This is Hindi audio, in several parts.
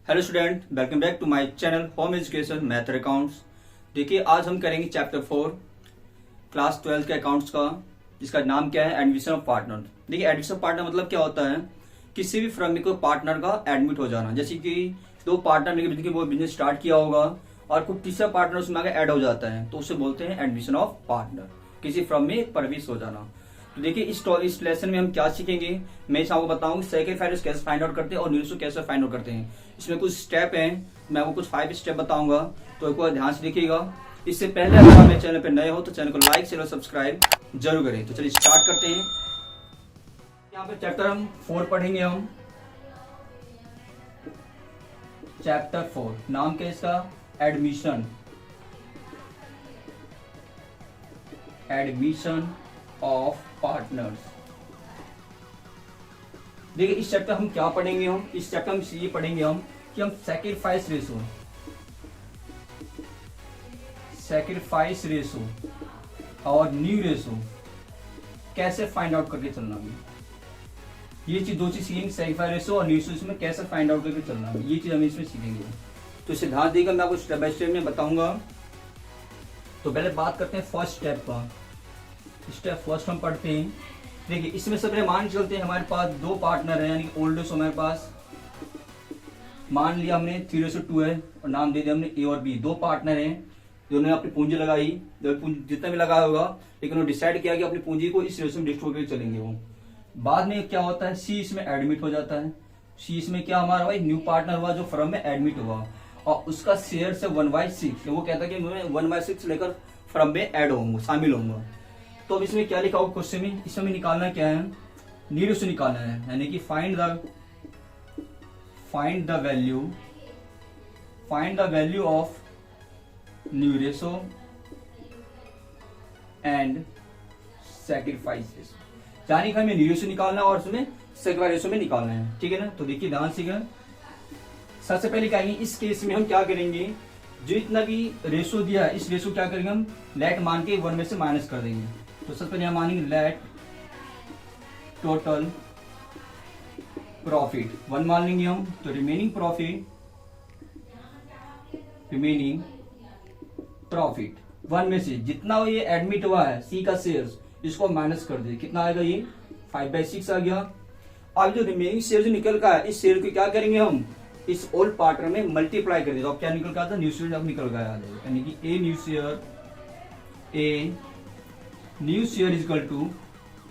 Hello student, welcome back to my channel home education method accounts. देखिए, आज हम करेंगे चैप्टर 4 क्लास 12 के अकाउंट्स का, जिसका नाम क्या है, एडमिशन ऑफ पार्टनर। देखिए, एडमिशन ऑफ पार्टनर मतलब क्या होता है, किसी भी फर्म में कोई पार्टनर का एडमिट हो जाना। जैसे कि दो पार्टनर मिलकर वो बिजनेस स्टार्ट किया होगा और कुछ तीसरा पार्टनर उसमें आगे ऐड हो जाता है, तो उसे बोलते हैं एडमिशन ऑफ पार्टनर, किसी फर्म में प्रवेश हो जाना। तो देखिए, इस लेसन में हम क्या सीखेंगे, मैं आपको बताऊंगा सेकंड फाइनेंस कैसे फाइंड आउट करते हैं और न्यूज़ कैसे फाइंड आउट करते हैं। इसमें कुछ स्टेप हैं, मैं आपको कुछ 5 स्टेप बताऊंगा, तो एक बार ध्यान से देखिएगा। इससे पहले अगर आप मेरे चैनल पर नए हो तो चैनल को लाइक शेयर और सब्सक्राइब जरूर करें। तो चलिए स्टार्ट करते हैं। यहाँ पे चैप्टर हम 4 पढ़ेंगे। हम चैप्टर 4 नाम क्या है इसका, एडमिशन ऑफ पार्टनर्स। देखिए, इस चैप्टर हम क्या पढ़ेंगे, हम इस चैप्टर में ये पढ़ेंगे हम कि हम सैक्रिफाइस रेशो और न्यू रेशो कैसे फाइंड आउट करके चलना है। ये चीज दो चीज सीखेंगे, सैक्रिफाइस रेशो और न्यू रेशो में कैसे फाइंड आउट करके चलना है, ये चीज हम इसमें सीखेंगे। तो इसे ध्यान देगा, मैं आपको स्टेप बाय स्टेप में बताऊंगा। तो पहले बात करते हैं फर्स्ट स्टेप का। स्टेप फर्स्ट हम पढ़ते हैं। देखिए, इसमें सबसे मान चलते हैं हमारे पास दो पार्टनर हैं, यानी कि ओल्ड रेशो हमारे पास मान लिया हमने 3:2 है और नाम दे दिया हमने ए और बी। दो पार्टनर हैं, दोनों अपनी पूंजी लगाई, जितना भी लगाया होगा, लेकिन उन्होंने डिसाइड किया कि अपनी पूंजी को इस रेशो में डिस्ट्रीब्यूट करके चलेंगे। वो बाद में क्या होता है, सी इसमें एडमिट हो जाता है। सी इसमें क्या हमारा भाई न्यू पार्टनर हुआ जो फर्म में एडमिट हुआ और उसका शेयर से 1/6, वो कहता है कि मैं 1/6 लेकर फर्म में ऐड होऊंगा, शामिल होऊंगा। तो अब इसमें क्या लिखा होगा क्वेश्चन में, इसमें निकालना क्या है, न्यू रेशो निकालना है, यानी कि find the value of new ratio and sacrifice ratio. यानी कि हमें न्यू रेशो निकालना है और उसमें सैक्रिफाइस रेशो में निकालना है, ठीक है ना। तो देखिए ध्यान से, सबसे पहले क्या है, इस केस में हम क्या करेंगे, जो इतना भी रेशो दिया है इस रेशो क्या करेंगे हम लेट मान के 1 में से माइनस कर देंगे। तो सबसे पहले हम मानेंगे लेट टोटल प्रॉफिट 1 मान लेंगे हम। तो रिमेनिंग प्रॉफिट 1 में से जितना ये एडमिट हुआ है सी का शेयर्स, इसको माइनस कर दे, कितना आएगा, ये 5/6 आ गया। अब जो रिमेनिंग शेयर जो निकल का है, इस शेयर को क्या करेंगे हम इस ओल्ड पार्टनर में मल्टीप्लाई कर दे। तो अब क्या निकल का था, न्यू शेयर अब निकल गया आ जाएगा, यानी कि A new share is equal to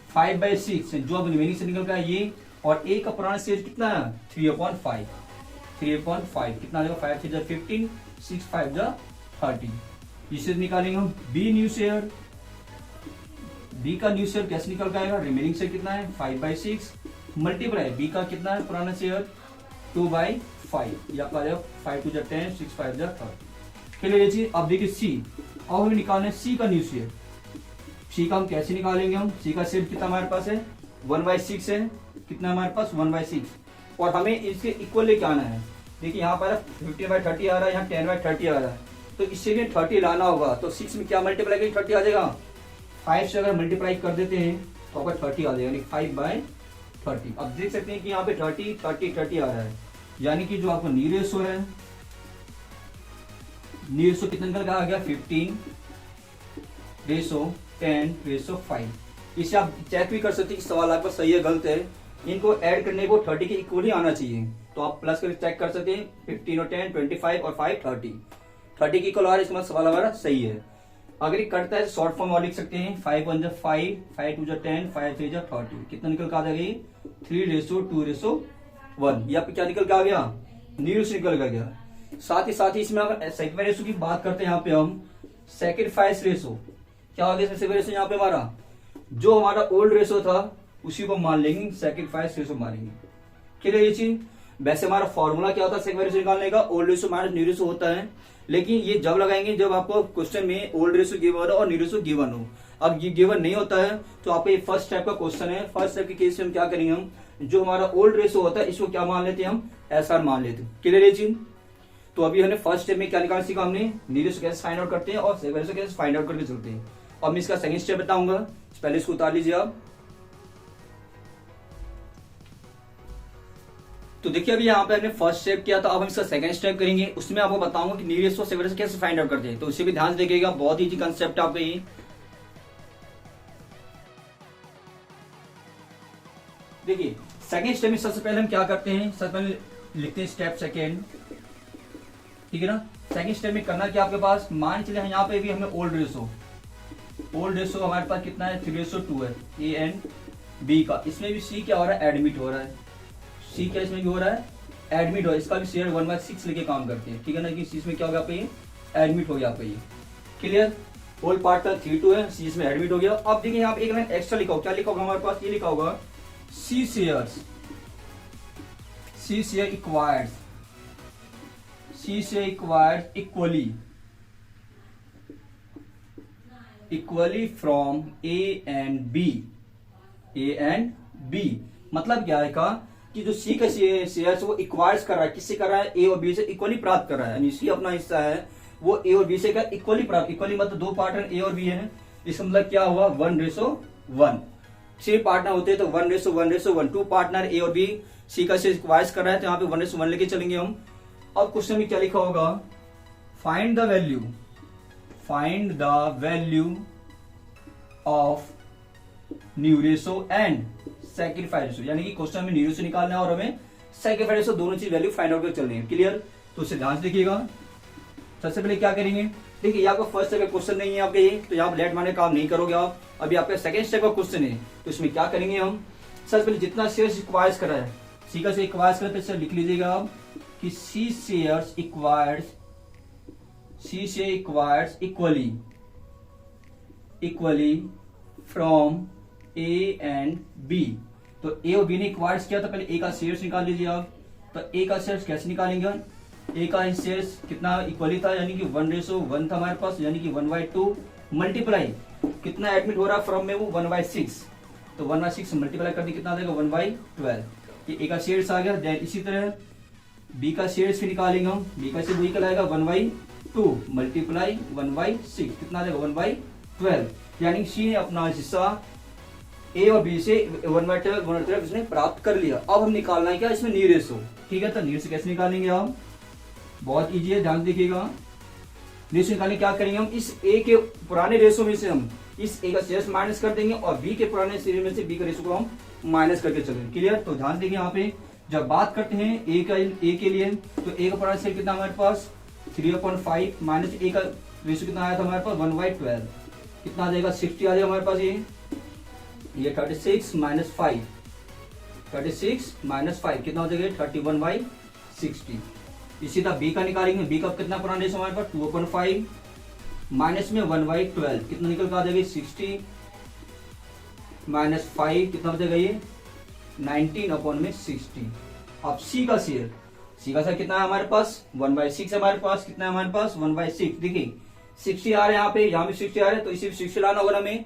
5/6, जो अब रिमेनिंग से निकल गया ये, और ए का पुराना शेयर कितना है 3/5 कितना आ जाएगा, 5 3 15 6 5 30। इसे निकालेंगे हम बी न्यू शेयर, बी का न्यू शेयर कैसे निकल आएगा, रिमेनिंग शेयर कितना है 5/6 मल्टीप्लाई बी का कितना है पुराना शेयर 2/5, या आ जाएगा 5 2 10 6 5 30। चलिए चीज अब देखिए सी, अब हमें निकालना है सी का न्यू शेयर। सी का हम कैसे निकालेंगे, हम सी का शेयर कितना हमारे पास है 1/6 है, कितना हमारे पास 1/6, और हमें इसके इक्वल लेके आना है। देखिए यहाँ पर 15/30 आ रहा है, यहाँ 10/30 आ रहा है, तो इससे भी 30 लाना होगा। तो 6 में क्या मल्टीप्लाई करेंगे 30 आ जाएगा, 5 से अगर मल्टीप्लाई कर देते हैं तो आपका 30 आ जाएगा, यानी 5/30। अब देख सकते हैं कि यहाँ पे 30 आ रहा है, यानी कि जो आपको न्यू रेशो है, न्यू रेशो कितना निकल आ गया 15:10:5। इसे आप चेक भी कर सकते हैं कि सवाल आपका सही है गलत है। इनको ऐड करने को 30 के इक्वल ही आना चाहिए, तो आप प्लस करके चेक कर सकते हैं। 15 और 10 25 और 5 30 के इक्वल आ रहा है, इसका सवाल हमारा सही है। अगर ये कटता है तो शॉर्ट फॉर्म और लिख सकते हैं 5 1 5 5 2 10 5 3 30। कितना निकल कर आ जाएगा, 3:2:1। यहाँ पे क्या निकल के आ गया, न्यू रेशो निकल कर गया। साथ ही इसमें अगर सैक्रिफाइस रेशो की बात करते हैं, यहाँ पे हम सैक्रिफाइस रेशो क्या हो गया, सैक्रिफाइस रेशो यहाँ पे हमारा जो हमारा ओल्ड रेशो था उसी को मान लेंगे, सैक्रिफाइस रेशो मानेंगे। क्लियर ये चीज। वैसे हमारा फॉर्मूला क्या होता है सैक्रिफाइस रेशो निकालने का, old ratio minus new ratio होता है, लेकिन ये जब लगाएंगे जब आपको क्वेश्चन में ओल्ड रेशो गिवन हो और न्यू रेशो गिवन हो। अब ये गिवन नहीं होता है तो आपका ये फर्स्ट स्टेप का क्वेश्चन है। फर्स्ट स्टेप के केस में हम क्या करेंगे, हम जो हमारा ओल्ड रेशो होता है इसको क्या मान लेते हैं, हम SR मान लेते हैं। क्लियर ये चीज। तो अभी हमने फर्स्ट स्टेप में क्या निकाल सीखा, हमने न्यू रेशो कैसे फाइंड आउट करते हैं और सैक्रिफाइस रेशो कैसे फाइंड आउट करके चलते हैं। अब मैं इसका सेकंड स्टेप बताऊंगा, पहले इसको उतार लीजिए आप। तो देखिए अभी यहाँ पे हमने फर्स्ट स्टेप किया था, अब हम इसका सेकंड स्टेप करेंगे। उसमें आपको बताऊंगा कि न्यू रेशो सेकंड रेशो कैसे फाइंड आउट करते हैं, तो उसे भी ध्यान से देखिएगा, बहुत इजी कंसेप्ट आपका ये। देखिए सेकंड स्टेप में सबसे पहले हम क्या करते हैं, सबसे पहले लिखते हैं स्टेप सेकंड, ठीक है ना। सेकंड स्टेप में करना क्या आपके पास, मान चले यहाँ पे भी हमें ओल्ड रेशो हमारे पास कितना है 3:2 है ए एंड बी का। इसमें भी सी क्या हो रहा है, एडमिट हो रहा है। सी क्या इसमें भी हो रहा है, एडमिट हो रहा है। इसका भी शेयर 1/6 लेके काम करते हैं, ठीक है ना, कि इसमें क्या हो गया आपका ये एडमिट हो गया आपका ये। क्लियर, होल पार्ट का 3:2 है, सी इसमें एडमिट हो गया। अब देखिए यहाँ पे एक लाइन एक्स्ट्रा लिखा होगा, क्या लिखा होगा हमारे पास, ये लिखा होगा C share acquired equally from A and B. मतलब क्या है का कि जो सी का शेयर वो इक्वायर्स कर रहा है, किससे कर रहा है, ए और बी से इक्वली प्राप्त कर रहा है, यानी सी अपना हिस्सा है वो ए और बी से का इक्वली प्राप्त। इक्वली मतलब दो पार्टनर ए और बी है, इसका मतलब क्या हुआ 1:1। 3 पार्टनर होते हैं तो 1:1:1। 2 पार्टनर ए और बी सी का शेयर इक्वायर्स कर रहा है, तो यहाँ पे 1:1 लेके चलेंगे हम। अब क्वेश्चन में क्या लिखा होगा, find the value of new ratio and sacrifice ratio, यानी कि क्वेश्चन में न्यू रेशो निकालना है और हमें सैक्रिफाइस रेशो, दोनों चीज वैल्यू फाइंड आउट कर चलनी है। क्लियर, तो उसे ध्यान से देखिएगा। सबसे पहले क्या करेंगे, देखिए यहाँ पर फर्स्ट स्टेप का क्वेश्चन नहीं है आपके ये, तो यहाँ लेट मारने काम नहीं करोगे आप। अभी आपका सेकंड स्टेप का क्वेश्चन है, तो इसमें क्या करेंगे हम, सबसे पहले जितना शेयर इक्वायर्स करा है, सी का शेयर इक्वायर्स करा है, लिख लीजिएगा आप कि C shares acquires equally from A and B. तो ए और बी ने इक्वायर्स किया, तो पहले ए का शेयर्स निकाल लीजिए आप। तो ए का शेयर्स कैसे निकालेंगे, ए का शेयर्स कितना इक्वली था, यानी कि 1:1 था हमारे पास, यानी कि 1/2 मल्टीप्लाई कितना एडमिट हो रहा है फ्रॉम में वो 1/6, तो 1/6 मल्टीप्लाई कर दी कितना आ जाएगा 1/12। ये ए का शेयर्स आ गया। देन इसी तरह बी का शेयर्स भी निकालेंगे हम, बी का शेयर वही कहलाएगा 1/2 मल्टीप्लाई 1/6 कितना आ जाएगा 1/12, यानी सी ने अपना हिस्सा ए और बी से 1/12 इसने प्राप्त कर लिया। अब हम निकालना है क्या इसमें न्यू रेशो, ठीक है। तो न्यू रेशो कैसे निकालेंगे हम, बहुत इजी है, ध्यान देखिएगा। रेशो निकालने क्या करेंगे हम, इस ए के पुराने रेशो में से हम इस ए का शेयर्स माइनस कर देंगे और बी के पुराने शेयर में से बी का रेशो को हम माइनस करके चलेंगे। क्लियर, तो ध्यान देंगे यहाँ पे जब बात करते हैं ए के लिए, तो ए का पुराना शेयर कितना हमारे पास 3/5 माइनस ए का रेशो कितना आया था हमारे पास 1/12, कितना आ जाएगा 60 आ जाएगा हमारे पास। ये 36 माइनस 5 कितना हो जाएगा 31/60। इसी तरह बी का निकालेंगे, बी का कितना पुराना रेशो हमारे पास 2/5 माइनस में 1/12 कितना निकल कर आ जाएगा 60 माइनस 5 कितना हो जाएगा ये 19/60। अब सी का शेयर कितना है हमारे पास 1/6 है हमारे पास, कितना है हमारे पास 1/6। देखिए 60 आ रहे हैं यहाँ भी 60 आ रहे हैं, तो इसी 60 लाना होगा हमें।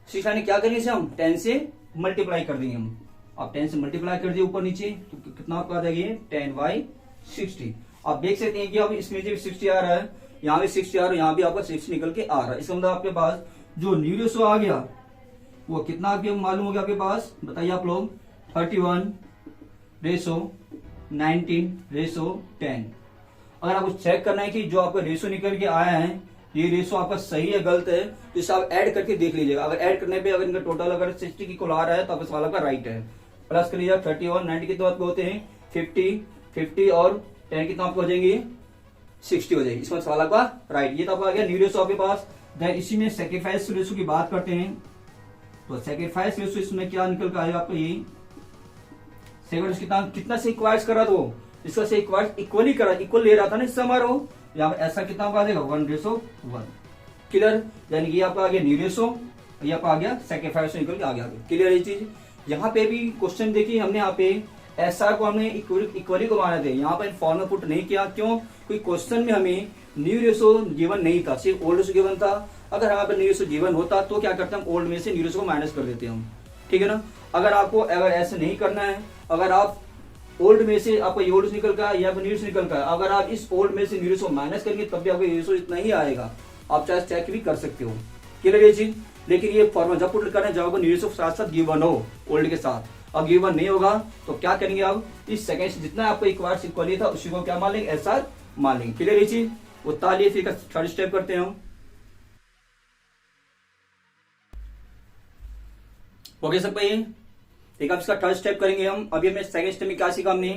60 लाने क्या करेंगे इसे हम 10 से मल्टीप्लाई कर देंगे हम। अब 10 से मल्टीप्लाई कर दिए ऊपर नीचे, तो कितना आपको आ जाएगा 10/60। आप देख सकते हैं कि अब इसमें भी 60 आ रहा है, यहाँ भी 60 आ रहा है, यहाँ भी आपका 60 निकल के आ रहा है। इसका मतलब आपके पास जो न्यू रेशो आ गया वो कितना आपके मालूम हो गया आपके पास, बताइए आप लोग 31:19:10। अगर आपको चेक करना है कि जो आपका रेशो निकल के आया है ये रेशो आपका सही है गलत है, तो इसे आप ऐड करके देख लीजिएगा। अगर ऐड करने पे अगर इनका टोटल अगर 60 की कुल आ रहा है तो आपका सवाल आपका राइट है। प्लस कर लीजिए 31 90 कितने आपके होते हैं 50 और 10 कितना आपको हो जाएंगे 60 हो जाएगी, इसमें सवाल आपका राइट। ये तो आपका आ गया न्यू रेशो आपके पास। देन इसी में सैक्रिफाइस रेशो की बात करते हैं, तो सैक्रिफाइस रेशो इसमें क्या निकल कर आएगा आपको, यही कितना से इक्वायर्स करा, तो इसका से इक्वायर्स इक्वली करा, इक्वल ले रहा था ना इस समारोह, यहाँ ऐसा कितना आ जाएगा 1:1। क्लियर, यानी ये आपका आ गया न्यू रेशो, ये आपका आ गया सैक्रिफाइस निकल के आ गया। क्लियर ये चीज। यहाँ पे भी क्वेश्चन देखिए हमने यहाँ पे एसआर को हमने इक्वली को माना थे, यहाँ पर फॉर्मूला पुट नहीं किया, क्यों, कोई क्वेश्चन में हमें न्यू रेशो गिवन नहीं था, सिर्फ ओल्ड रेशो गिवन था। अगर हमारे न्यू रेशो गिवन होता तो क्या करते हम ओल्ड में से न्यू रेशो को माइनस कर देते हम, ठीक है ना। अगर आपको अगर ऐसे नहीं करना है, अगर आप ओल्ड में से आपका ये ओल्ड निकल का या न्यू रेशो निकल का, अगर आप इस ओल्ड में से न्यू रेशो माइनस करेंगे तब भी आपका रेशो इतना ही आएगा, आप चाहे चेक भी कर सकते हो। क्लियर ये चीज। लेकिन ये फॉर्मूला जब पुट करना है जब न्यू रेशो साथ साथ गिवन हो ओल्ड के साथ, अब गिवन नहीं होगा तो क्या करेंगे, अब इस सेकंड से जितना आपको इक्वार्स इक्वली था उसी को क्या मान लेंगे, एसआर मान लेंगे। क्लियर ये चीज, वो तालिए फिर थर्ड स्टेप करते हैं हम। ओके सब भाई, एक अब इसका थर्ड स्टेप करेंगे हम। अभी हमें सेकंड स्टेप में क्या सीखा हमने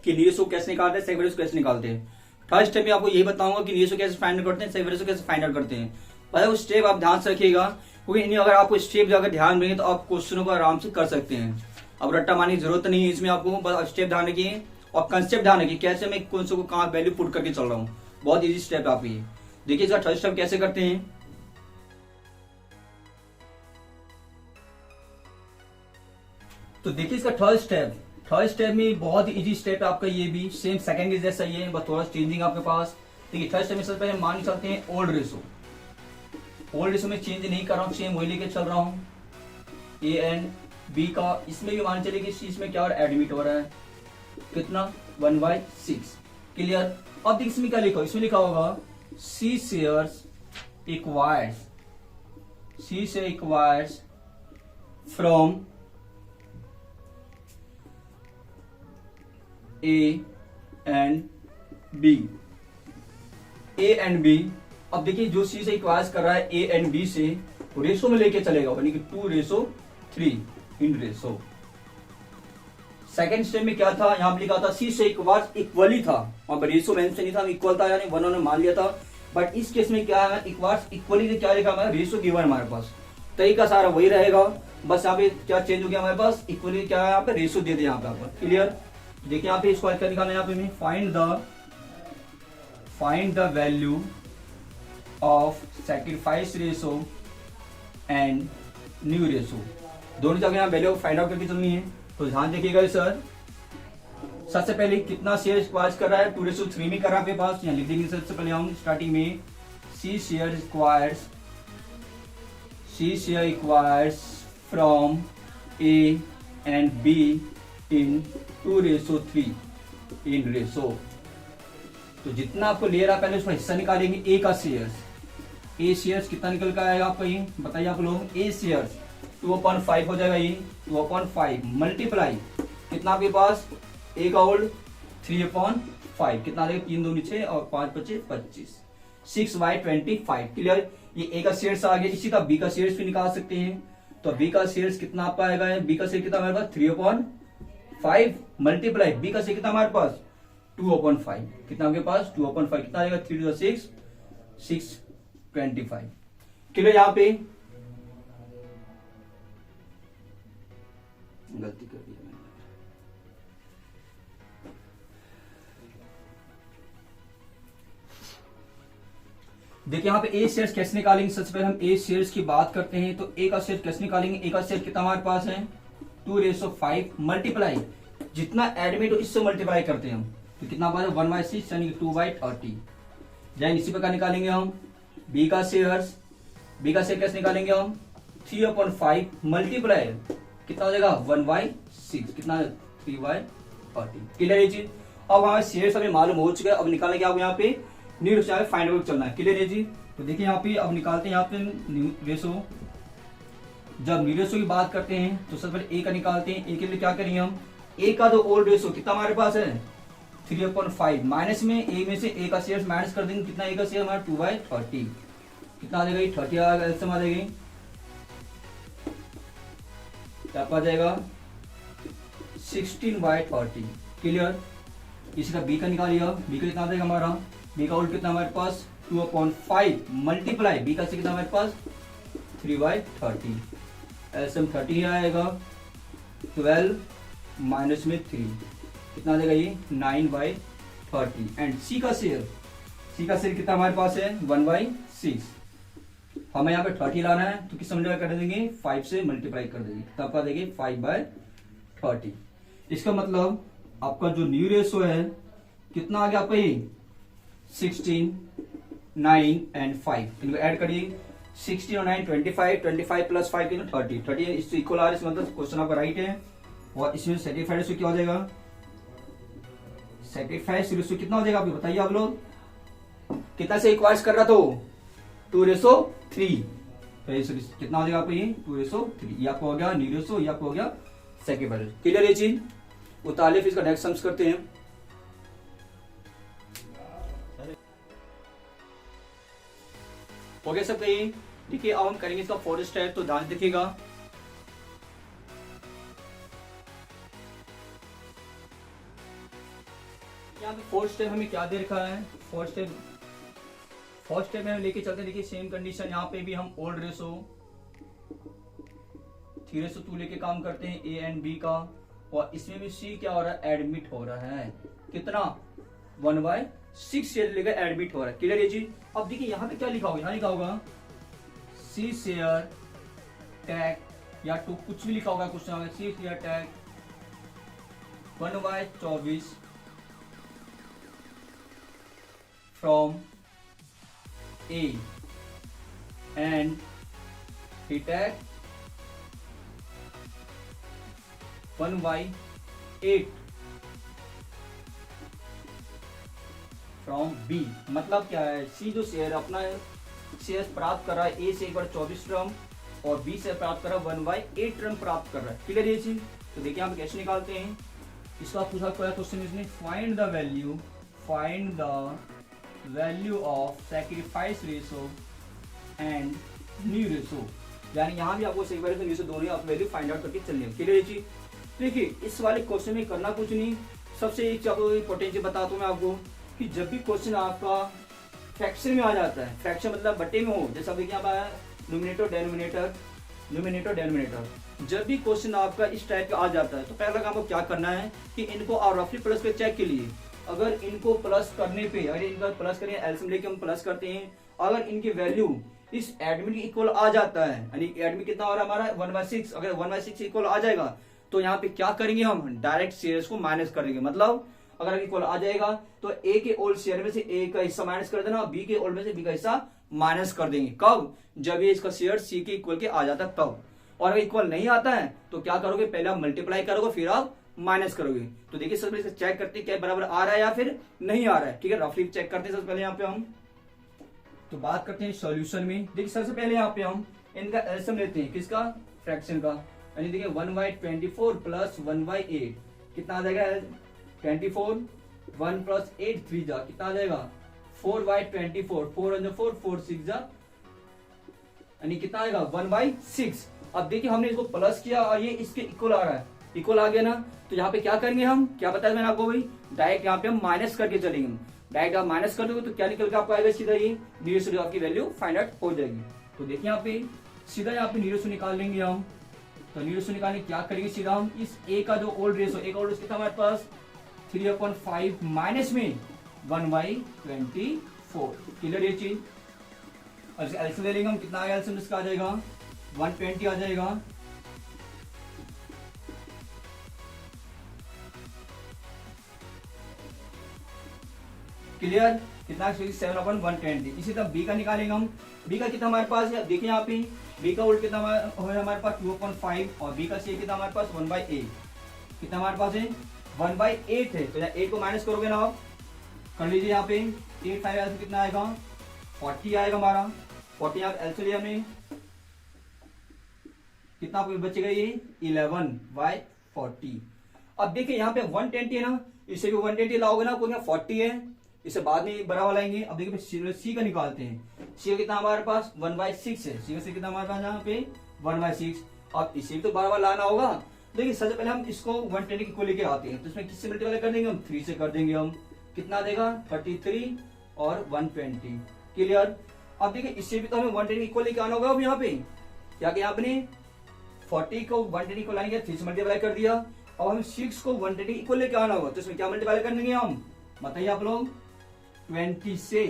कि नीरसो कैसे निकालते हैं, सेकंड कैसे निकालते हैं। थर्ड स्टेप में आपको यही बताऊंगा कि नीरसो कैसे फाइंड आउट करते हैं, सेकंड कैसे फाइंड आउट करते हैं। पहले वो स्टेप आप ध्यान से रखिएगा, क्योंकि इन्हें अगर आपको स्टेप अगर ध्यान देंगे तो आप क्वेश्चनों को आराम से कर सकते हैं। अब रट्टा मारने की जरूरत नहीं है इसमें, आपको बस स्टेप ध्यान रखिए और कंसेप्ट ध्यान रखिए, कैसे मैं कौन से को कहाँ वैल्यू पुट करके चल रहा हूँ। बहुत इजी स्टेप आप ये देखिए। इसका थर्ड स्टेप कैसे करते हैं, तो देखिए इसका थर्ड स्टेप में बहुत इजी स्टेप है आपका, ये भी सेम सेकंड के जैसा ही है, बस थोड़ा चेंजिंग आपके पास। देखिए थर्ड स्टेप में सबसे पहले मान चलते हैं ओल्ड रेशो में चेंज नहीं कर रहा हूँ, सेम वही लेके चल रहा हूँ। ए एंड बी का इसमें भी मान चलिए कि इस चीज में क्या हो रहा है, एडमिट हो रहा है, कितना 1/6। क्लियर। अब देखिए इसमें क्या लिखा, इसमें लिखा होगा C shares acquires from A and B. अब देखिए जो सी से इक्वाइज कर रहा है ए एंड बी से रेशो में लेके चलेगा, यानी कि 2:3 इन रेशो। सेकंड स्टेप में क्या था, यहां पे लिखा था सी से इक्वाइज इक्वली था, वहां पर रेशो मेंशन नहीं था, इक्वल था, यानी वन ने मान लिया था। बट इस केस में क्या है, इक्वाइज इक्वली से क्या लिखा हमारा, रेशो गिवन हमारे पास, तरीका सारा वही रहेगा, बस यहाँ पे क्या चेंज हो गया हमारे पास, इक्वली क्या है यहाँ पे रेशो दे दिया यहाँ पे आपको। क्लियर। देखिए यहाँ पे इसको क्या निकालना है, यहाँ पे find the value of sacrifice ratio and new ratio, दोनों जगह यहाँ वैल्यू फाइंड आउट करके चलनी है। तो ध्यान देखिएगा सर, सबसे पहले कितना शेयर एक्वायर्स कर रहा है, 2:3 में कर रहा है आपके पास, यहाँ लिख देंगे। सबसे पहले हम स्टार्टिंग में C share acquires from A and B in 2:3 in ratio. तो जितना आपको ले रहा पहले उसका हिस्सा निकालेंगे, ए का शेयर्स कितना निकल कर आएगा आपका, ये बताइए आप लोग। ए शेयर्स 2/5 हो जाएगा, ये 2/5 मल्टीप्लाई कितना आपके पास, ए का होल्ड 3/5 कितना देगा, 3 दूनी 6 और 5 × 25 6/25। क्लियर। ये ए का शेयर्स आ गया, इसी का बी का शेयर्स भी निकाल सकते हैं। तो बी का शेयर्स कितना आपका आएगा, बी का शेयर कितना हमारे पास 3/5 मल्टीप्लाई बी का शेयर कितना हमारे पास 2/5, कितना आपके पास 2/5 कितना आएगा 3 × 6 6/25। क्लियर। यहाँ पे गलती कर दी मैंने, देखिए यहाँ पे ए शेयर्स कैसे निकालेंगे। सबसे पहले हम ए शेयर्स की बात करते हैं, तो ए का शेयर कैसे निकालेंगे, ए का शेयर कितना हमारे पास है 2:5 मल्टीप्लाई जितना एडमिट हो इससे मल्टीप्लाई करते हैं हम, तो कितना बार 1/6 यानी 2/30। जाएंगे इसी प्रकार निकालेंगे हम बी का शेयर कैसे निकालेंगे हम 3/5 मल्टीप्लाई कितना हो जाएगा 1/6 कितना 3/30। क्लियर ये चीज। अब हमारे शेयर हमें मालूम हो चुका है, अब निकालने क्या यहाँ पे न्यू रेशो फाइंड आउट चलना है। क्लियर ये चीज। तो देखिए यहाँ पे अब निकालते हैं यहाँ पे न्यू रेशो। जब न्यू रेशो की बात करते हैं तो सबसे पहले ए का निकालते हैं। ए के लिए क्या करेंगे हम, ए का जो ओल्ड रेशो कितना हमारे पास है 3/5 माइनस में ए में से ए का शेयर माइनस कर देंगे, कितना ए का शेयर हमारा 2/30 कितना आ जाएगा 30 आ जाएगी, क्या आ जाएगा 16/30। क्लियर। इसी का बी का निकालिएगा, बी का कितना आ जाएगा हमारा, बी का उल्ट कितना हमारे पास 2/5 मल्टीप्लाई बी का कितना हमारे पास 3/30 एलसीएम 30 आएगा 12 माइनस में 3 कितना आ जाएगा ये 9/30। एंड सी का शेयर कितना हमारे पास है 1/6। हमें यहाँ पे 30 लाना है तो किस मल्टीप्लाई कर देंगे 5 से मल्टीप्लाई कर देंगे, तब आ देंगे 5/30। इसका मतलब आपका जो न्यू रेशो है कितना आ गया आपका ये 16 9 एंड 5 इनको ऐड करिए 16 और 9 25 प्लस 5 कितना 30 इससे इक्वल आ रहा है, इसका मतलब क्वेश्चन आपका राइट है। और इसमें सेक्रीफाइस रेशो क्या हो जाएगा, सेक्रीफाइस रेशो कितना हो जाएगा आप बताइए आप लोग, कितना से इक्वाइज कर रहा तो 2:3 कितना हो जाएगा आपको ये 2:3, ये आपको हो गया न्यू रेशो, ये आपको हो गया सेक्रीफाइस। क्लियर ये चीज? उतारले फिर इसका नेक्स्ट सम्स करते हैं। हो गया सब कहीं? देखिए अब हम करेंगे इसका फोर्थ स्टेप, तो ध्यान देखिएगा। यहाँ पे फोर्थ स्टेप हमें क्या दे रखा है? फोर्थ स्टेप में हम लेके चलते हैं। देखिए सेम कंडीशन यहाँ पे भी हम ओल्ड रेशो 3:2 लेके काम करते हैं ए एंड बी का, और इसमें भी सी क्या हो रहा है? एडमिट हो रहा है। कितना? 1/6 शेयर लेकर एडमिट हो रहा है। क्लियर ये चीज? अब देखिए यहाँ पे क्या लिखा होगा? यहाँ लिखा होगा सी शेयर टैग या टू कुछ भी लिखा होगा, कुछ ना C share tag 1/24 from A and he tag 1/8 from B. मतलब क्या है? सी जो शेयर अपना शेयर प्राप्त कर रहा है ए से 1/24 टर्म और बी से प्राप्त कर रहा है 1/8 टर्म प्राप्त कर रहा है। क्लियर ये चीज? तो देखिए हम कैसे निकालते हैं इसका। पूछा क्वेश्चन इसने find the value of sacrifice ratio and new ratio, यानी यहाँ भी आपको सेक्रीफाइस और न्यू रेशो दोनों आप वैल्यू फाइंड आउट करके चलनी है। क्लियर ये चीज? देखिए इस वाले क्वेश्चन में करना कुछ नहीं, सबसे एक आपको इंपॉर्टेंट चीज बताता हूँ मैं आपको कि जब भी क्वेश्चन आपका फ्रैक्शन में आ जाता है, फ्रैक्शन मतलब बटे में हो, जैसा देखिए यहाँ आया न्यूमिनेटर डेनोमिनेटर, जब भी क्वेश्चन आपका इस टाइप का आ जाता है तो पहला काम आपको क्या करना है कि इनको आप रफली प्लस पे चेक के लिए, अगर इनको प्लस करने पे, अगर इनका प्लस करें एलसीएम लेके हम प्लस करते हैं, अगर इनकी वैल्यू इस एडमिट के इक्वल आ जाता है, यानी एडमिट कितना हो रहा है हमारा 1/6, अगर 1/6 इक्वल आ जाएगा तो यहाँ पे क्या करेंगे हम? डायरेक्ट शेयर्स को माइनस कर देंगे। मतलब अगर इक्वल आ जाएगा तो ए के ओल्ड शेयर में से ए का हिस्सा माइनस कर देना और बी के ओल्ड में से बी का हिस्सा माइनस कर देंगे। कब? जब ये इसका शेयर सी के इक्वल के आ जाता है तब। और अगर इक्वल नहीं आता है तो क्या करोगे? पहले आप मल्टीप्लाई करोगे फिर आप माइनस करोगे। तो देखिए सबसे पहले चेक करते हैं क्या बराबर आ रहा है या फिर नहीं आ रहा है। ठीक है, रफली चेक करते हैं सबसे पहले यहाँ पे हम। तो बात करते हैं सॉल्यूशन में। देखिए सबसे पहले यहाँ पे हम इनका एलसीएम लेते हैं, किसका? फ्रैक्शन का। यानी देखिए 1/24 प्लस 1/8 कितना आ जाएगा? 24 1 प्लस 8 3 जा कितना आ जाएगा? 4/24 4 और 4 4 6 जा यानी कितना आएगा? 1/6। अब देखिए हमने इसको प्लस किया और ये इसके इक्वल आ रहा है, इक्वल आ गया ना, तो यहाँ पे क्या करेंगे हम? क्या बताया मैंने आपको भाई? डायरेक्ट यहाँ पे हम माइनस करके चलेंगे। डायरेक्ट आप माइनस कर दोगे तो क्या निकल के आपको आएगा? सीधा ये न्यू रेशो आपकी वैल्यू फाइंड आउट हो जाएगी। तो देखिए यहाँ पे सीधा यहाँ पे न्यू रेशो निकाल लेंगे हम। तो न्यू रेशो निकालने क्या करेंगे? सीधा हम इस ए का जो ओल्ड रेशो, ए का ओल्ड रेशो कितना हमारे पास? 3/5 माइनस में 1/24। क्लियर ये चीज? और एलसीएम ले लेंगे हम, कितना आएगा? एलसीएम इसका आ जाएगा 120 आ जाएगा। क्लियर? कितना? 7/120। इसी तरह बी का निकालेंगे हम। बी का कितना हमारे पास है? देखिए यहाँ पे बी का उल्ट कितना है हमारे पास? 2/5 और बी का सी कितना हमारे पास? 1/8। कितना हमारे पास है? 1/8 है। तो 8 को माइनस करोगे ना आप, कर लीजिए यहाँ पे 8 5 कितना आएगा? 40 आएगा हमारा। 40 यहाँ एलसीएम लिया हमने, कितना बचेगा? ये 11/40। अब देखिए यहाँ पे 120 है ना, इसे भी 120 लाओगे ना, कोई 40 है, इसे बाद में बड़ा वाला आएंगे। अब देखिए सी का निकालते हैं। सी का कितना हमारे पास? 1/6 है। सी का कितना हमारे पास यहाँ पे? 1/6। अब इसे भी तो बड़ा वाला लाना होगा। देखिए सबसे पहले हम इसको 120 को लेके आते हैं, तो इसमें किससे मल्टीप्लाई कर देंगे हम? 3 से कर देंगे हम। कितना देगा? 33 और 120। क्लियर? अब देखिए इससे भी तो हमें 120 इक्वल लेके आना होगा। अब यहाँ पे क्या किया आपने? 40 को 120 को लाने के 3 से मल्टीप्लाई कर दिया। अब हमें 6 को 120 इक्वल लेके आना होगा, तो इसमें क्या मल्टीप्लाई कर देंगे हम? बताइए आप लोग। 20 से,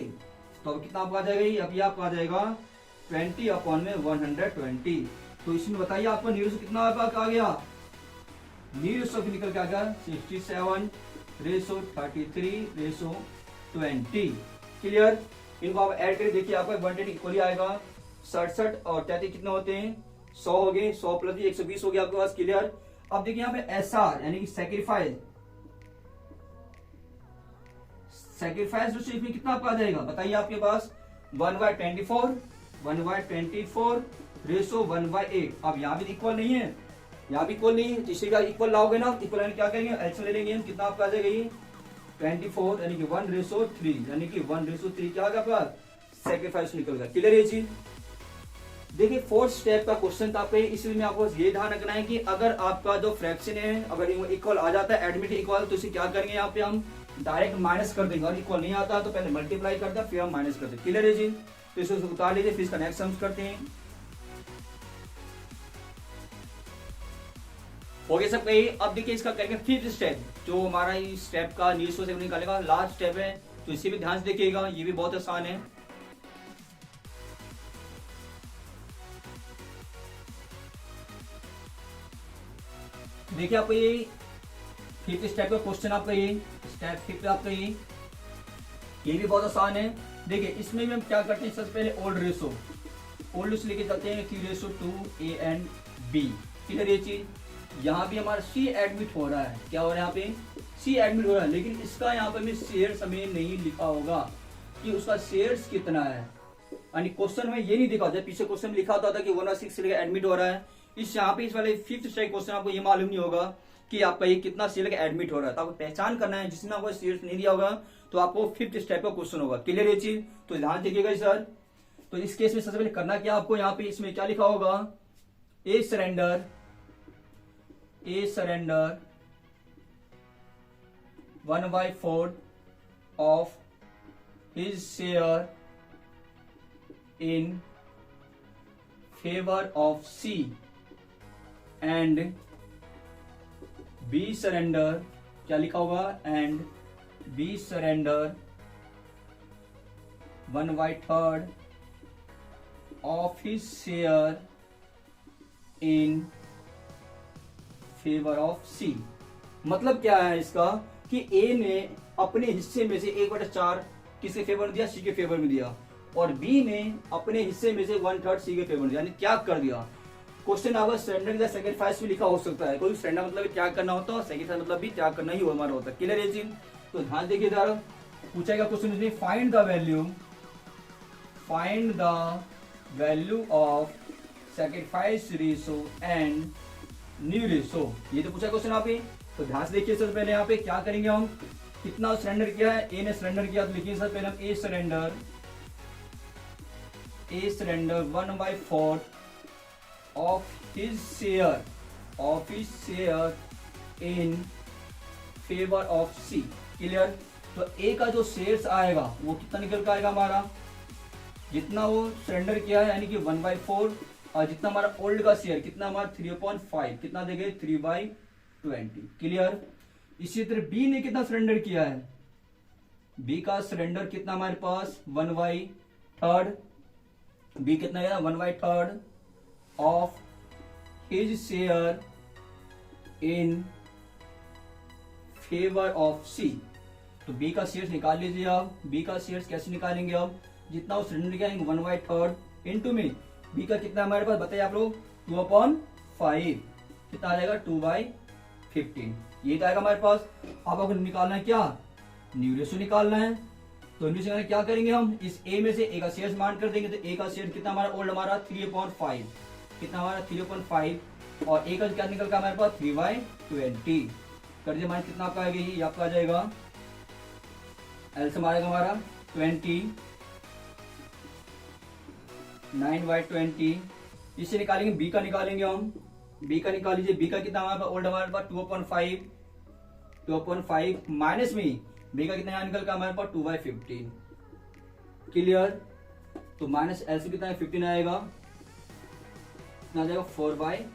तो अब कितना आपका आ जाएगा? ये अब ये आपका आ जाएगा 20/120। तो इसमें बताइए आपका न्यू रेशो कितना आ गया? न्यू रेशो निकल के आ गया 67/33/20। क्लियर? इनको आप ऐड करके देखिए, आपका 120 इक्वली आएगा। 67 और 33 कितना होते हैं? 100 हो गए। 100 प्लस 120 हो गया आपके पास। क्लियर? अब देखिए यहाँ पे एसआर यानी कि सैक्रिफाइस रेशो में कितना आपका आ जाएगा? बताइए आपके पास 1/24 रेशो 1/8। अब यहाँ भी इक्वल नहीं है यहाँ भी इक्वल नहीं, इसी का इक्वल लाओगे ना, इक्वल यानी क्या करेंगे, एलसीएम ले लेंगे हम, कितना आपका आ जाएगा ये 24 यानी कि 1:3 यानी कि 1:3 क्या आ गया आपका सेक्रीफाइस निकल गया। क्लियर ये चीज। देखिए फोर्थ स्टेप का क्वेश्चन था पे, इसलिए मैं आपको ये ध्यान रखना है कि अगर आपका जो फ्रैक्शन है अगर इक्वल आ जाता है एडमिट इक्वल, तो इसे क्या करेंगे यहाँ पे हम डायरेक्ट माइनस कर देंगे, और इक्वल नहीं आता तो पहले मल्टीप्लाई करते हैं फिर हम माइनस करते हैं। क्लियर है जी। तो इसे उतार लीजिए, फिर इसका नेक्स्ट सम्स करते हैं। हो गया सब कही। अब देखिए इसका करेंगे फिफ्थ स्टेप, जो हमारा इस स्टेप का नीचे से निकालेगा लास्ट स्टेप है, तो इसे भी ध्यान से देखिएगा, ये भी बहुत आसान है। देखिए आपको ये फिफ्थ स्टेप का क्वेश्चन आपका ये स्टेप फिफ्थ आपका ये भी बहुत आसान है। देखिए इसमें भी हम क्या करते हैं, सबसे पहले ओल्ड रेशो लेके चलते हैं 3:2 A and B। क्लियर ये चीज। यहाँ भी हमारा C एडमिट हो रहा है, क्या हो रहा है यहाँ पे C एडमिट हो रहा है, लेकिन इसका यहाँ पे हमें शेयर्स हमें नहीं लिखा होगा कि उसका शेयर्स कितना है, यानी क्वेश्चन में ये नहीं दिखा होता। पीछे क्वेश्चन में लिखा होता था कि 1/6 से लेकर एडमिट हो रहा है, इस यहाँ पे इस वाले फिफ्थ स्टेप क्वेश्चन आपको ये मालूम नहीं होगा कि आपका ये कितना शेयर का एडमिट हो रहा है, तो आपको पहचान करना है। जिसने आपको शेयर नहीं दिया होगा तो आपको फिफ्थ स्टेप का क्वेश्चन होगा। क्लियर ये चीज, तो ध्यान देखिएगा सर। तो इस केस में सबसे पहले करना क्या आपको, यहाँ पे इसमें क्या लिखा होगा, A surrender 1/4 of his share in favour of C and B surrender, क्या लिखा होगा, and B surrender 1/3 of his share in favour of C। मतलब क्या है इसका कि A ने अपने हिस्से में से 1/4 किसके फेवर में दिया, C के फेवर में दिया, और B ने अपने हिस्से में से 1/3 C के फेवर में दिया। यानी क्या कर दिया, क्वेश्चन अगर सरेंडर या सेक्रीफाइस भी लिखा हो सकता है, कोई सरेंडर मतलब त्याग करना होता है, सेक्रीफाइस मतलब भी त्याग करना ही हमारा होता है। क्लियर है जी। तो ध्यान देखिए जरा, पूछेगा question find the value of sacrifice ratio and new ratio, ये तो पूछा क्वेश्चन आप ही। तो ध्यान से देखिए सर, पहले यहाँ पे क्या करेंगे हम, कितना सरेंडर किया है, ए ने सरेंडर किया, तो लिखिए सर पहले हम A surrender 1/4 of his share in favour of C। Clear. तो ए का जो शेयर्स आएगा वो कितना निकल कर आएगा हमारा, जितना वो सरेंडर किया है यानी कि 1/4, और जितना हमारा ओल्ड का शेयर कितना हमारा 3/5, कितना देंगे 3/20। क्लियर। इसी तरह बी ने कितना सरेंडर किया है, बी का सरेंडर कितना हमारे पास 1/3, बी कितना है 1/3 of his share in favour of C। तो बी का शेयर्स निकाल लीजिए आप। बी का शेयर्स कैसे निकालेंगे आप, जितना वो सरेंडर किया 1/3 इंटू में बी का कितना हमारे पास बताइए आप लोग 2/5, कितना आ जाएगा 2/15, ये तो आएगा हमारे पास। अब अगर निकालना है क्या, न्यू रेशो निकालना है, तो न्यू रेशो क्या करेंगे हम, इस ए में से ए का शेयर्स मान कर देंगे, तो ए का शेयर कितना हमारा ओल्ड हमारा 3/5, कितना हमारा 3/5, और ए का क्या निकल का हमारे पास 3/20 कर दिया, हमारे कितना आपका आएगा, ये आपका आ जाएगा एलसीएम आएगा हमारा 20 9/20। इससे निकालेंगे बी का, निकालेंगे हम बी का, निकाल लीजिए। बी का कितना हमारे पास ओल्ड हमारे पास 2/5 माइनस में बी का कितना यहाँ निकल का हमारे पास 2/15। क्लियर। तो माइनस एल से कितना है 15 आएगा, कितना आ जाएगा 4/50।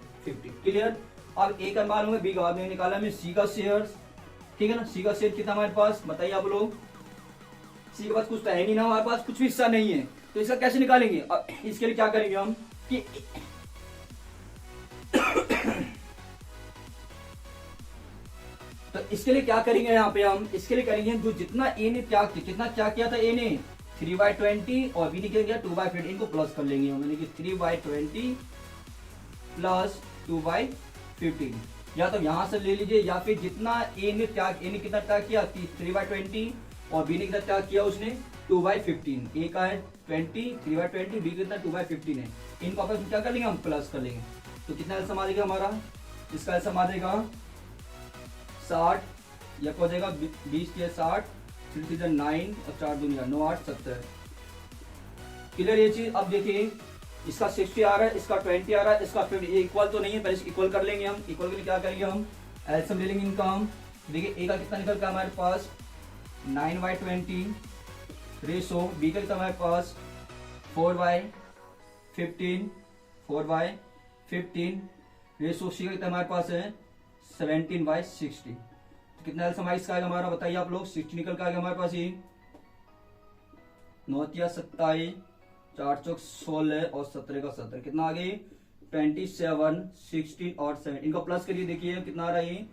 क्लियर। अब ए का मालूम है, बी का आपने निकाला हमें सी का शेयर, ठीक है ना। सी का शेयर कितना हमारे पास बताइए आप लोग, सी के पास कुछ तो है नहीं ना, हमारे पास कुछ भी हिस्सा नहीं है, तो इसका कैसे निकालेंगे। अब इसके लिए क्या करेंगे हम कि तो इसके लिए क्या करेंगे यहाँ पे हम, इसके लिए करेंगे जो जितना ए ने त्याग किया, कितना क्या किया था ए ने 3/20 और बी ने क्या किया 2/15, इनको प्लस कर लेंगे हम, यानी कि 3/20 प्लस 2/15, या तो यहां से ले लीजिए, या फिर जितना ए ने कितना त्याग किया 3/20 और बी ने कितना त्याग किया उसने 2/15, ए का है 20 3/20, बी कितना 2/15 है, इनको आपस में क्या कर लेंगे हम प्लस कर लेंगे, तो कितना समा देगा हमारा इसका एल्सियम आ जाएगा 60, यह हो जाएगा 20 के 60, 3 3 9 और 4 2 9 8 70। क्लियर ये चीज। अब देखिए इसका 60 आ रहा है, इसका 20 आ रहा है, इसका 50, ये इक्वल तो नहीं है, पहले इक्वल कर लेंगे हम। इक्वल के लिए क्या करेंगे हम, एल्सियम ले लेंगे इनका हम। देखिए ए का कितना निकल का हमारे पास 9/20 रेशो, बी का कितना हमारे पास 4/15 4/15 रेशो, सी का कितना हमारे पास है 17/60। तो कितना एल्सियम इसका आएगा हमारा, बताइए आप लोग। 60 निकल का आएगा हमारे पास ये 9 या 27, 4 चौक 16 और 17 का 70, कितना आ गई 27, 16 और 7। इनको प्लस करिए, देखिए कितना आ रहा है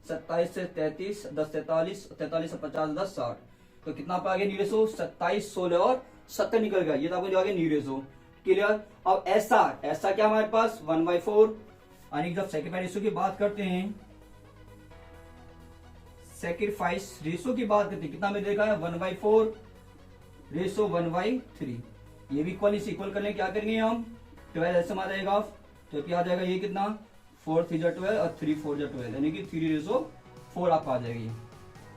27 से 33, 10 43, 43 से 50, 10 60। तो कितना आ गया न्यू रेशो 27, 16 और 70 निकल गया। ये तो आपको जो आ गया न्यू रेशो। क्लियर। अब ऐसा क्या हमारे पास 1/4, यानी जब सेक्रीफाइस रेशो की बात करते हैं, सेक्रीफाइस रेशो की बात करते हैं, कितना में देखा है 1/4 रेशो 1/3। ये भी इक्वल से इक्वल करने क्या करेंगे हम 12 ऐसे आ जाएगा। तो क्या आ जाएगा ये कितना 4 3 12 और 3 4 12, यानी कि 3/4 आपका आ जाएगी।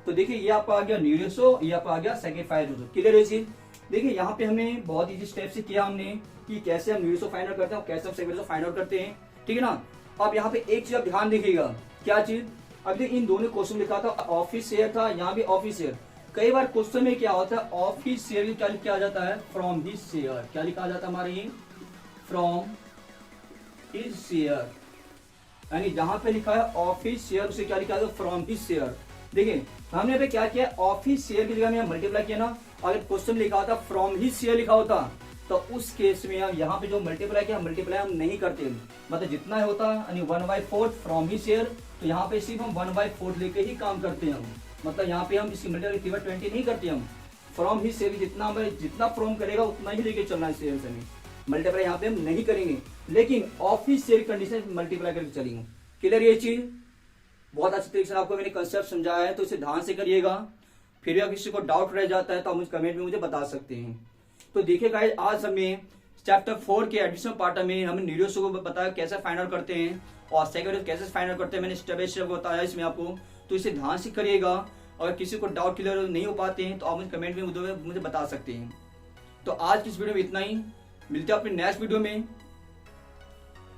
तो देखिए ये आपका आ गया न्यू रेशो, ये आपका आ गया सेक्रीफाइस रेशो। क्लियर है चीज। देखिए यहाँ पे हमने बहुत इजी स्टेप से किया हमने कि कैसे हम न्यू रेशो फाइंड आउट करते हैं और कैसे हम सेक्रीफाइस रेशो फाइंड आउट करते हैं, ठीक है ना। अब यहाँ पे एक चीज आप ध्यान देखिएगा, क्या चीज, अभी इन दोनों क्वेश्चन लिखा था ऑफिस शेयर था, यहाँ भी ऑफिस शेयर। कई बार क्वेश्चन में क्या होता है ऑफिस शेयर क्या लिखा जाता है फ्रॉम हिज शेयर, क्या लिखा जाता है हमारे ये फ्रॉम हिज शेयर, यानी जहां पे लिखा है ऑफिस शेयर उसे क्या लिखा जाता है फ्रॉम हिज शेयर। देखिए हमने पे क्या किया ऑफिस शेयर की जगह में मल्टीप्लाई किया ना, अगर क्वेश्चन लिखा होता फ्रॉम हिज शेयर लिखा होता तो उस केस में हम यहाँ पे जो मल्टीप्लाई किया मल्टीप्लाई हम नहीं करते, मतलब जितना होता यानी 1/4 फ्रॉम हिज शेयर, तो यहाँ पे सिर्फ हम 1/4 लेके ही काम करते हैं हम, मतलब यहाँ पे हम इसकी मल्टीप्लाई 20 नहीं करते हम। फ्रॉम हिज शेयर जितना फ्रॉम करेगा उतना ही लेके चलना है शेयर से, मल्टीप्लाई यहाँ पे हम नहीं करेंगे, लेकिन ऑफिस शेयर कंडीशन मल्टीप्लाई करके चलेंगे। क्लियर ये चीज। बहुत अच्छी तरीके से आपको मैंने कंसेप्ट समझाया है, तो इसे ध्यान से करिएगा। फिर अगर किसी को डाउट रह जाता है तो आप मुझे कमेंट में मुझे बता सकते हैं। तो देखिए गाइस आज हमें चैप्टर 4 के एडिशनल पार्ट में हमने न्यू रेशो को बताया कैसे फाइंड आउट करते हैं और सेकंड कैसे फाइंड आउट करते हैं, मैंने स्टेप बाय स्टेप बताया इसमें आपको। तो इसे ध्यान से करिएगा। अगर किसी को डाउट क्लियर नहीं हो पाते हैं तो आप मुझे कमेंट में मुझे बता सकते हैं। तो आज की इस वीडियो में इतना ही, मिलते हैं अपने नेक्स्ट वीडियो में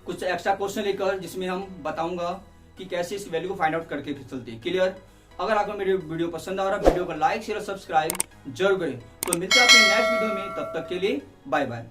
कुछ एक्स्ट्रा क्वेश्चन लेकर, जिसमें हम बताऊंगा कि कैसे इस वैल्यू को फाइंड आउट करके चलते हैं। क्लियर। अगर आपको मेरी वीडियो पसंद आ रहा है वीडियो को लाइक शेयर और सब्सक्राइब जरूर करें। तो मिलते हैं अपने नेक्स्ट वीडियो में, तब तक के लिए बाय बाय।